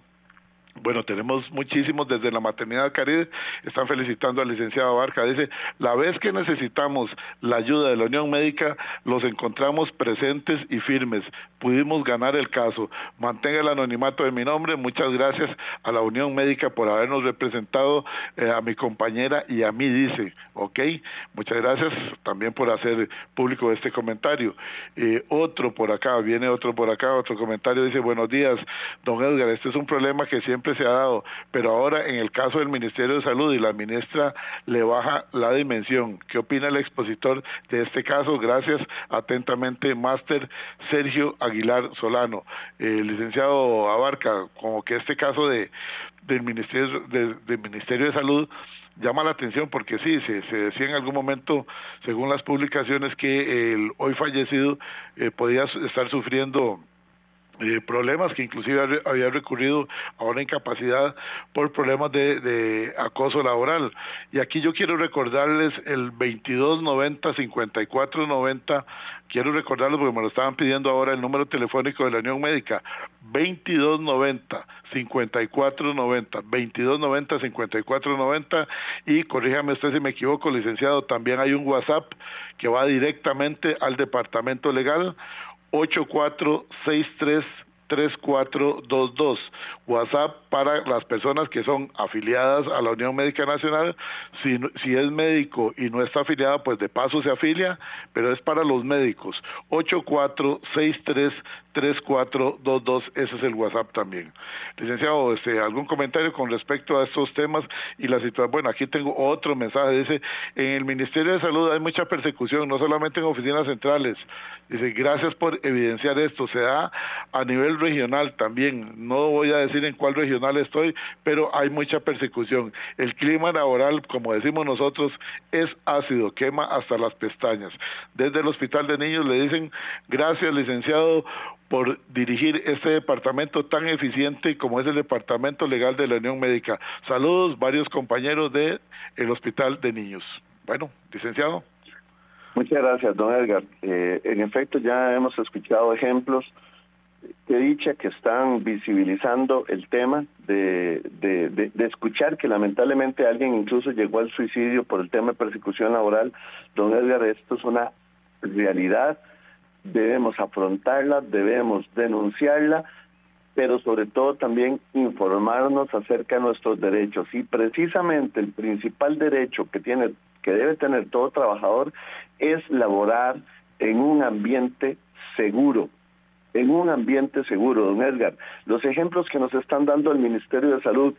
Bueno, tenemos muchísimos desde la Maternidad Caribe, están felicitando al licenciado Abarca, dice, la vez que necesitamos la ayuda de la Unión Médica, los encontramos presentes y firmes, pudimos ganar el caso, mantenga el anonimato de mi nombre, muchas gracias a la Unión Médica por habernos representado, a mi compañera y a mí, dice, ok, muchas gracias también por hacer público este comentario. Otro comentario dice, buenos días, don Edgar, este es un problema que siempre se ha dado, pero ahora en el caso del Ministerio de Salud y la ministra le baja la dimensión. ¿Qué opina el expositor de este caso? Gracias, atentamente, Máster Sergio Aguilar Solano. Licenciado Abarca, como que este caso del Ministerio de Salud llama la atención porque sí, se decía en algún momento, según las publicaciones, que el hoy fallecido podía estar sufriendo problemas, que inclusive había recurrido a una incapacidad por problemas de acoso laboral. Y aquí yo quiero recordarles el 2290-5490, quiero recordarles porque me lo estaban pidiendo ahora, el número telefónico de la Unión Médica, 2290-5490, 2290-5490, y corríjame usted si me equivoco, licenciado, también hay un WhatsApp que va directamente al Departamento Legal, 3422. WhatsApp para las personas que son afiliadas a la Unión Médica Nacional. Si es médico y no está afiliada, pues de paso se afilia, pero es para los médicos. 84633422, ese es el WhatsApp también. Licenciado, ¿algún comentario con respecto a estos temas y la situación? Bueno, aquí tengo otro mensaje, dice, en el Ministerio de Salud hay mucha persecución, no solamente en oficinas centrales. Dice, gracias por evidenciar esto, se da a nivel regional también, no voy a decir en cuál regional estoy, pero hay mucha persecución. El clima laboral, como decimos nosotros, es ácido, quema hasta las pestañas. Desde el Hospital de Niños le dicen, gracias licenciado por dirigir este departamento tan eficiente como es el Departamento Legal de la Unión Médica. Saludos, varios compañeros del Hospital de Niños. Bueno, licenciado. Muchas gracias, don Edgar. En efecto, ya hemos escuchado ejemplos de dicha que están visibilizando el tema de escuchar que lamentablemente alguien incluso llegó al suicidio por el tema de persecución laboral. Don Edgar, esto es una realidad, debemos afrontarla, debemos denunciarla, pero sobre todo también informarnos acerca de nuestros derechos. Y precisamente el principal derecho que debe tener todo trabajador es laborar en un ambiente seguro. En un ambiente seguro, don Edgar. Los ejemplos que nos están dando el Ministerio de Salud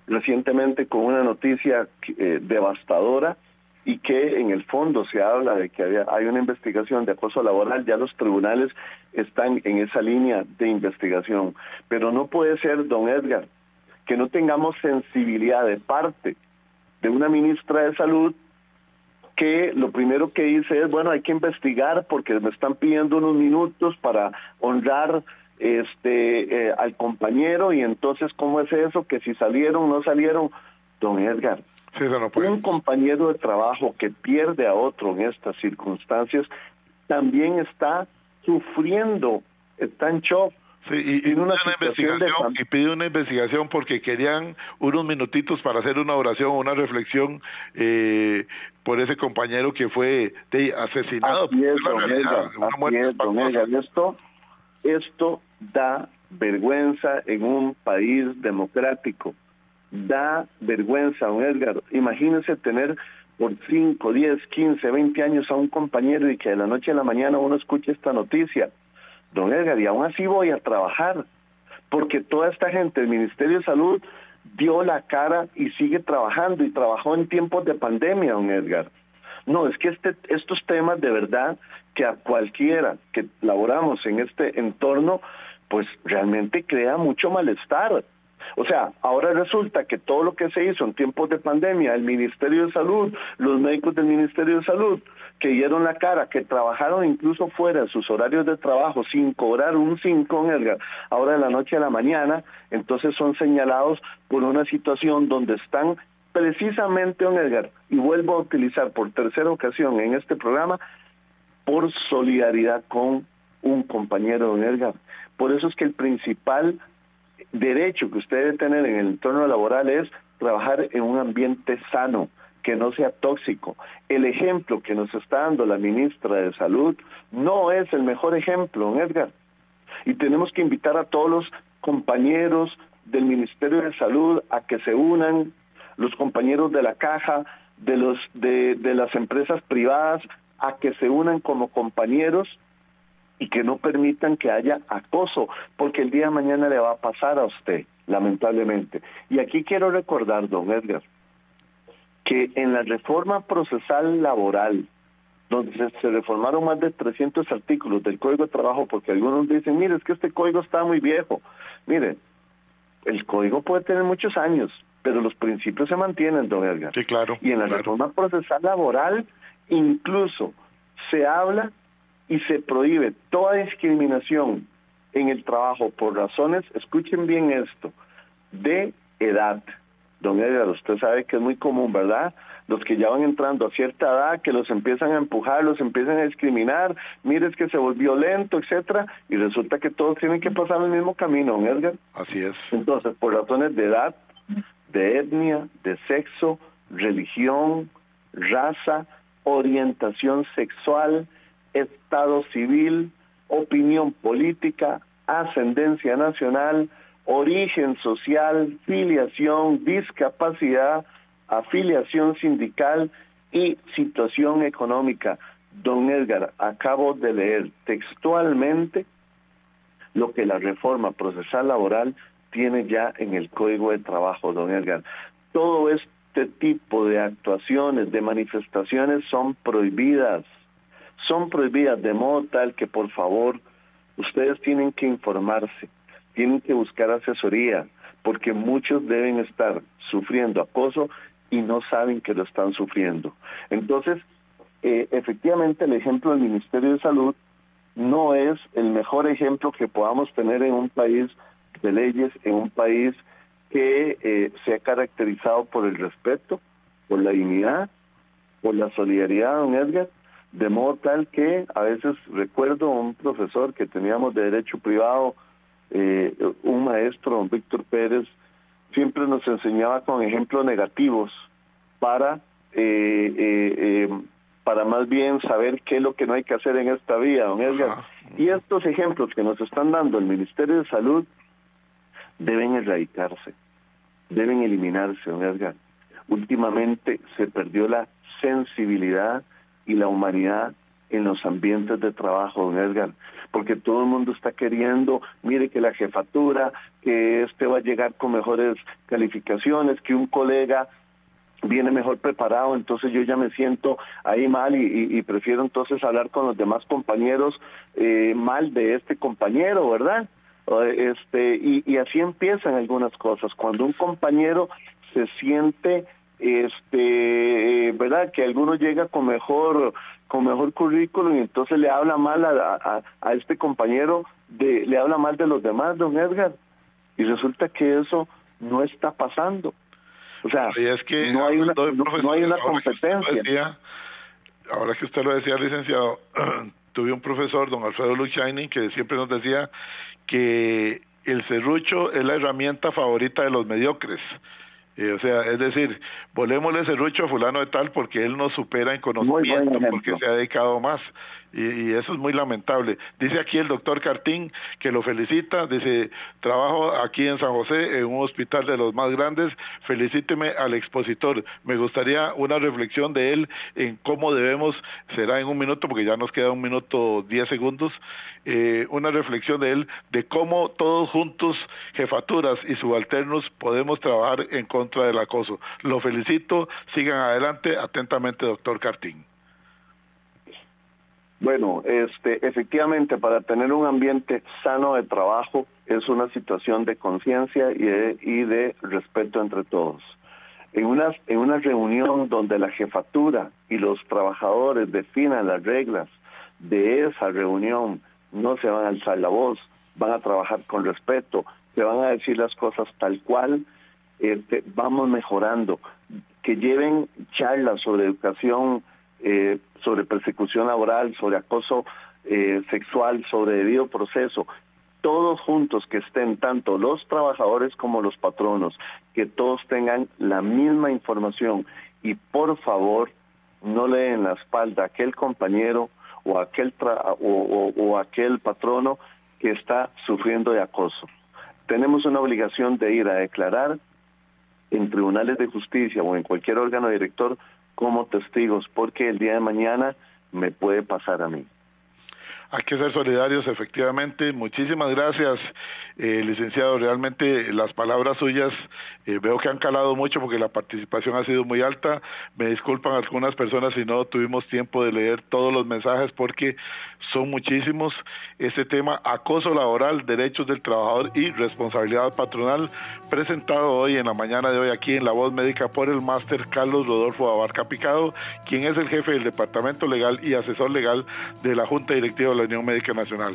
recientemente con una noticia devastadora y que en el fondo se habla de que hay una investigación de acoso laboral, ya los tribunales están en esa línea de investigación. Pero no puede ser, don Edgar, que no tengamos sensibilidad de parte de una ministra de Salud que lo primero que dice es, bueno, hay que investigar porque me están pidiendo unos minutos para honrar al compañero, y entonces, ¿cómo es eso? Que si salieron, no salieron. Don Edgar, sí, eso no puede. Un compañero de trabajo que pierde a otro en estas circunstancias también está sufriendo, está en shock. Sí, y pide una investigación porque querían unos minutitos para hacer una oración o una reflexión por ese compañero que fue asesinado. Así es, don Edgar. Esto da vergüenza en un país democrático. Da vergüenza, don Edgar. Imagínese tener por 5, 10, 15, 20 años a un compañero y que de la noche a la mañana uno escuche esta noticia. Don Edgar, y aún así voy a trabajar, porque toda esta gente del Ministerio de Salud dio la cara y sigue trabajando, y trabajó en tiempos de pandemia, don Edgar. No, es que estos temas de verdad que a cualquiera que laboramos en este entorno, pues realmente crea mucho malestar. O sea, ahora resulta que todo lo que se hizo en tiempos de pandemia, el Ministerio de Salud, los médicos del Ministerio de Salud, que dieron la cara, que trabajaron incluso fuera de sus horarios de trabajo sin cobrar un 5, Edgar, ahora de la noche a la mañana, entonces son señalados por una situación donde están precisamente, don Edgar, y vuelvo a utilizar por tercera ocasión en este programa, por solidaridad con un compañero, don Edgar. Por eso es que el principal derecho que usted debe tener en el entorno laboral es trabajar en un ambiente sano, que no sea tóxico. El ejemplo que nos está dando la ministra de Salud no es el mejor ejemplo, don Edgar. Y tenemos que invitar a todos los compañeros del Ministerio de Salud a que se unan, los compañeros de la caja, de las empresas privadas, a que se unan como compañeros y que no permitan que haya acoso, porque el día de mañana le va a pasar a usted, lamentablemente. Y aquí quiero recordar, don Edgar, que en la reforma procesal laboral, donde se reformaron más de 300 artículos del Código de Trabajo, porque algunos dicen, mire, es que este código está muy viejo. Mire, el código puede tener muchos años, pero los principios se mantienen, don Edgar. Sí, claro. Y en la reforma procesal laboral, incluso se habla y se prohíbe toda discriminación en el trabajo por razones, escuchen bien esto, de edad. Don Edgar, usted sabe que es muy común, ¿verdad? Los que ya van entrando a cierta edad, que los empiezan a empujar, los empiezan a discriminar, mire, es que se volvió lento, etcétera, y resulta que todos tienen que pasar el mismo camino, don Edgar. Así es. Entonces, por razones de edad, de etnia, de sexo, religión, raza, orientación sexual, estado civil, opinión política, ascendencia nacional, origen social, filiación, discapacidad, afiliación sindical y situación económica. Don Edgar, acabo de leer textualmente lo que la reforma procesal laboral tiene ya en el Código de Trabajo, don Edgar. Todo este tipo de actuaciones, de manifestaciones son prohibidas de modo tal que, por favor, ustedes tienen que informarse, tienen que buscar asesoría, porque muchos deben estar sufriendo acoso y no saben que lo están sufriendo. Entonces, efectivamente, el ejemplo del Ministerio de Salud no es el mejor ejemplo que podamos tener en un país de leyes, en un país que se ha caracterizado por el respeto, por la dignidad, por la solidaridad, don Edgar, de modo tal que a veces recuerdo un profesor que teníamos de Derecho Privado, un maestro, don Víctor Pérez, siempre nos enseñaba con ejemplos negativos para más bien saber qué es lo que no hay que hacer en esta vida, don Edgar. Y estos ejemplos que nos están dando el Ministerio de Salud deben erradicarse, deben eliminarse, don Edgar. Últimamente se perdió la sensibilidad y la humanidad en los ambientes de trabajo, don Edgar, porque todo el mundo está queriendo, mire que la jefatura, que va a llegar con mejores calificaciones, que un colega viene mejor preparado, entonces yo ya me siento ahí mal y prefiero entonces hablar con los demás compañeros mal de este compañero, ¿verdad? Y así empiezan algunas cosas. Cuando un compañero se siente, ¿verdad? Que alguno llega con mejor currículum y entonces le habla mal a este compañero, le habla mal de los demás, don Edgar, y resulta que eso no está pasando. O sea, es que no hay una competencia. Ahora que usted lo decía, licenciado, tuve un profesor, don Alfredo Luchaini, que siempre nos decía que el serrucho es la herramienta favorita de los mediocres. O sea, es decir, volémosle serrucho a fulano de tal porque él nos supera en conocimiento, porque se ha dedicado más, y eso es muy lamentable. Dice aquí el doctor Cartín, que lo felicita, dice, trabajo aquí en San José, en un hospital de los más grandes, felicíteme al expositor, me gustaría una reflexión de él en cómo debemos, será en un minuto, porque ya nos queda 1 minuto 10 segundos, una reflexión de él, de cómo todos juntos, jefaturas y subalternos, podemos trabajar en contra del acoso. Lo felicito, sigan adelante, atentamente, doctor Cartín. Bueno, efectivamente, para tener un ambiente sano de trabajo es una situación de conciencia y de respeto entre todos. En una reunión donde la jefatura y los trabajadores definan las reglas de esa reunión, no se van a alzar la voz, van a trabajar con respeto, se van a decir las cosas tal cual, vamos mejorando. Que lleven charlas sobre educación, sobre persecución laboral, sobre acoso sexual, sobre debido proceso, todos juntos, que estén tanto los trabajadores como los patronos, que todos tengan la misma información, y por favor no le den la espalda a aquel compañero o aquel patrono que está sufriendo de acoso. Tenemos una obligación de ir a declarar en tribunales de justicia o en cualquier órgano director como testigos, porque el día de mañana me puede pasar a mí. Hay que ser solidarios, efectivamente. Muchísimas gracias, licenciado. Realmente las palabras suyas veo que han calado mucho porque la participación ha sido muy alta. Me disculpan algunas personas si no tuvimos tiempo de leer todos los mensajes porque son muchísimos. Este tema, acoso laboral, derechos del trabajador y responsabilidad patronal, presentado hoy en la mañana de hoy aquí en La Voz Médica por el máster Carlos Rodolfo Abarca Picado, quien es el jefe del Departamento Legal y asesor legal de la Junta Directiva de la Unión Médica Nacional.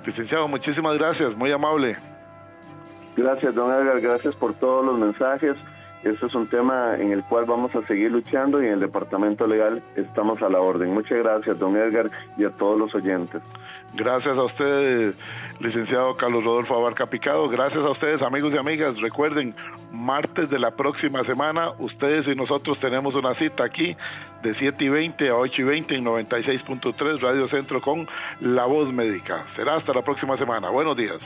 Licenciado, muchísimas gracias, muy amable. Gracias, don Edgar, gracias por todos los mensajes Este es un tema en el cual vamos a seguir luchando y en el Departamento Legal estamos a la orden. Muchas gracias, don Edgar, y a todos los oyentes. Gracias a ustedes, licenciado Carlos Rodolfo Abarca Picado. Gracias a ustedes, amigos y amigas. Recuerden, martes de la próxima semana, ustedes y nosotros tenemos una cita aquí de 7:20 a 8:20 en 96.3 Radio Centro con La Voz Médica. Será hasta la próxima semana. Buenos días.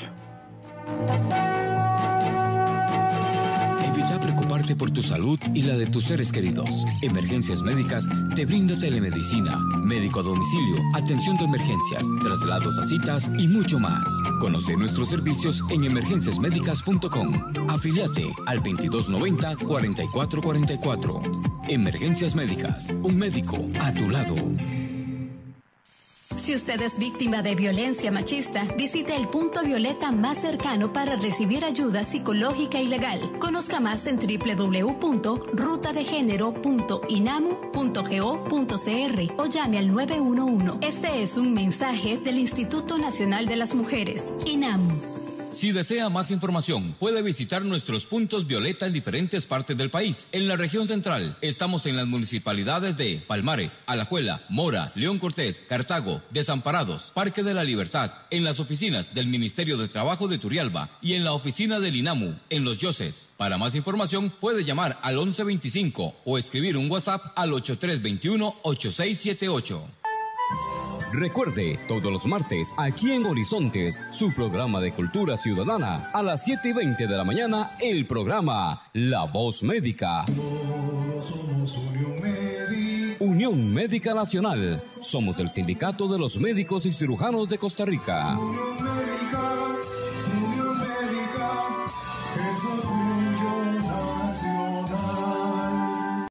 Evita preocuparte por tu salud y la de tus seres queridos. Emergencias Médicas te brinda telemedicina, médico a domicilio, atención de emergencias, traslados a citas y mucho más. Conoce nuestros servicios en emergenciasmedicas.com. Afíliate al 2290-4444. Emergencias Médicas, un médico a tu lado. Si usted es víctima de violencia machista, visite el punto violeta más cercano para recibir ayuda psicológica y legal. Conozca más en www.rutadegénero.inamu.go.cr o llame al 911. Este es un mensaje del Instituto Nacional de las Mujeres, INAMU. Si desea más información, puede visitar nuestros puntos violeta en diferentes partes del país. En la región central, estamos en las municipalidades de Palmares, Alajuela, Mora, León Cortés, Cartago, Desamparados, Parque de la Libertad, en las oficinas del Ministerio de Trabajo de Turrialba y en la oficina del INAMU, en Los Yoses. Para más información, puede llamar al 1125 o escribir un WhatsApp al 8321-8678. Recuerde, todos los martes, aquí en Horizontes, su programa de cultura ciudadana, a las 7:20 de la mañana, el programa La Voz Médica. Todos somos Unión Médica. Unión Médica Nacional. Somos el sindicato de los médicos y cirujanos de Costa Rica. Unión Médica.